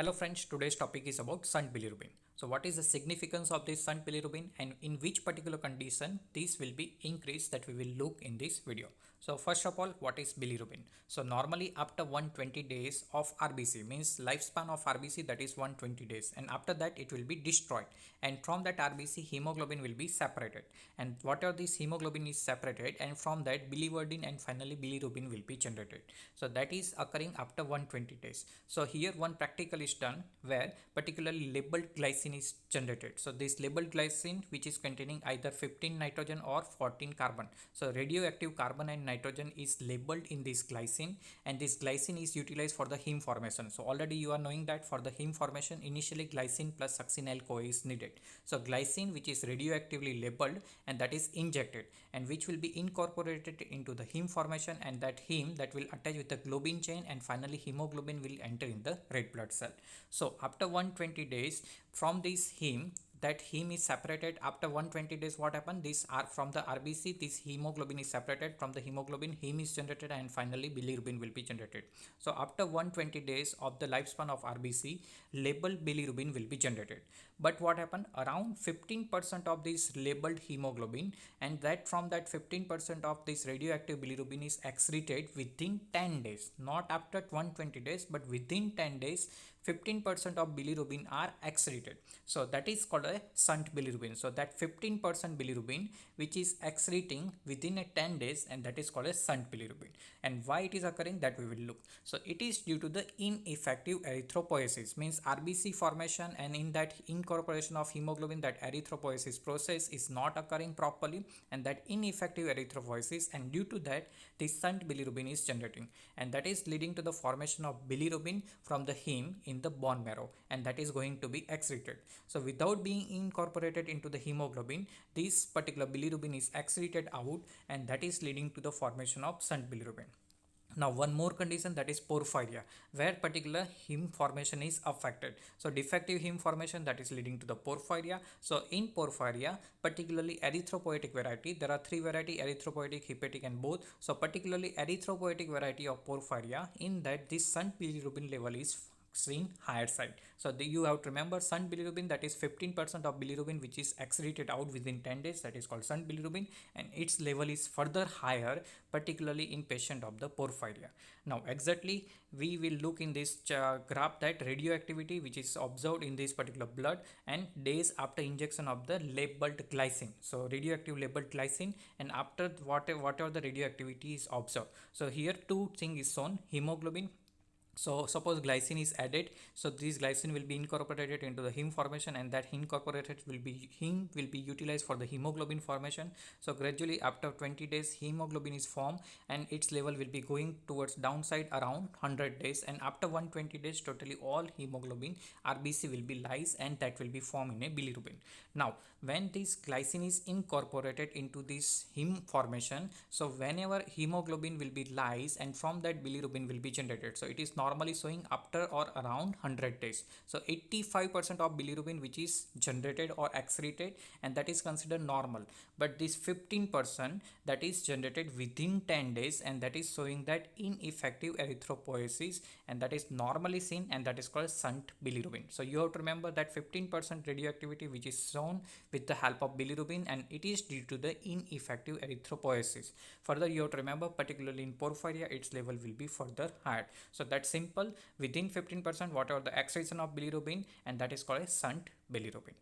Hello friends, today's topic is about Shunt Bilirubin. So what is the significance of this Shunt Bilirubin and in which particular condition this will be increased, that we will look in this video. So first of all, what is bilirubin? So normally after 120 days of RBC, means lifespan of RBC, that is 120 days, and after that it will be destroyed, and from that RBC hemoglobin will be separated, and whatever this hemoglobin is separated, and from that biliverdin and finally bilirubin will be generated. So that is occurring after 120 days. So here one practical is done where particularly labeled glycine is generated. So this labeled glycine, which is containing either 15 nitrogen or 14 carbon. So radioactive carbon and nitrogen is labeled in this glycine, and this glycine is utilized for the heme formation. So already you are knowing that for the heme formation initially glycine plus succinyl-CoA is needed. So glycine, which is radioactively labeled, and that is injected, and which will be incorporated into the heme formation, and that heme that will attach with the globin chain, and finally hemoglobin will enter in the red blood cell. So after 120 days from this heme, that heme is separated. After 120 days, what happened? This are from the RBC, this hemoglobin is separated. From the hemoglobin, heme is generated, and finally bilirubin will be generated. So after 120 days of the lifespan of RBC, labeled bilirubin will be generated. But what happened? Around 15% of this labeled hemoglobin, and that from that 15% of this radioactive bilirubin is excreted within 10 days, not after 120 days, but within 10 days 15% of bilirubin are excreted. So that is called a shunt bilirubin. So that 15% bilirubin which is excreting within a 10 days, and that is called a shunt bilirubin. And why it is occurring, that we will look. So it is due to the ineffective erythropoiesis, means RBC formation, and in that incorporation of hemoglobin, that erythropoiesis process is not occurring properly, and that ineffective erythropoiesis, and due to that this shunt bilirubin is generating, and that is leading to the formation of bilirubin from the heme in the bone marrow, and that is going to be excreted. So without being incorporated into the hemoglobin, this particular bilirubin is excreted out, and that is leading to the formation of shunt bilirubin. Now one more condition, that is porphyria, where particular heme formation is affected. So defective heme formation, that is leading to the porphyria. So in porphyria, particularly erythropoietic variety, there are three variety: erythropoietic, hepatic, and both. So particularly erythropoietic variety of porphyria, in that this shunt bilirubin level is seen higher side. So you have to remember shunt bilirubin, that is 15% of bilirubin which is excreted out within 10 days, that is called shunt bilirubin, and its level is further higher, particularly in patient of the porphyria. Now exactly we will look in this graph that radioactivity which is observed in this particular blood, and days after injection of the labeled glycine. So radioactive labeled glycine, and after whatever the radioactivity is observed. So here two things is shown: hemoglobin. So suppose glycine is added, so this glycine will be incorporated into the heme formation, and that heme will be utilized for the hemoglobin formation. So gradually after 20 days hemoglobin is formed, and its level will be going towards downside around 100 days, and after 120 days totally all hemoglobin RBC will be lyse, and that will be formed in a bilirubin. Now when this glycine is incorporated into this heme formation, so whenever hemoglobin will be lyse, and from that bilirubin will be generated. So it is normally showing after or around 100 days. So 85% of bilirubin which is generated or excreted, and that is considered normal, but this 15% that is generated within 10 days, and that is showing that ineffective erythropoiesis, and that is normally seen, and that is called shunt bilirubin. So you have to remember that 15% radioactivity which is shown with the help of bilirubin, and it is due to the ineffective erythropoiesis. Further you have to remember, particularly in porphyria, its level will be further higher. So that's simple: within 15% whatever the excretion of bilirubin, and that is called a shunt bilirubin.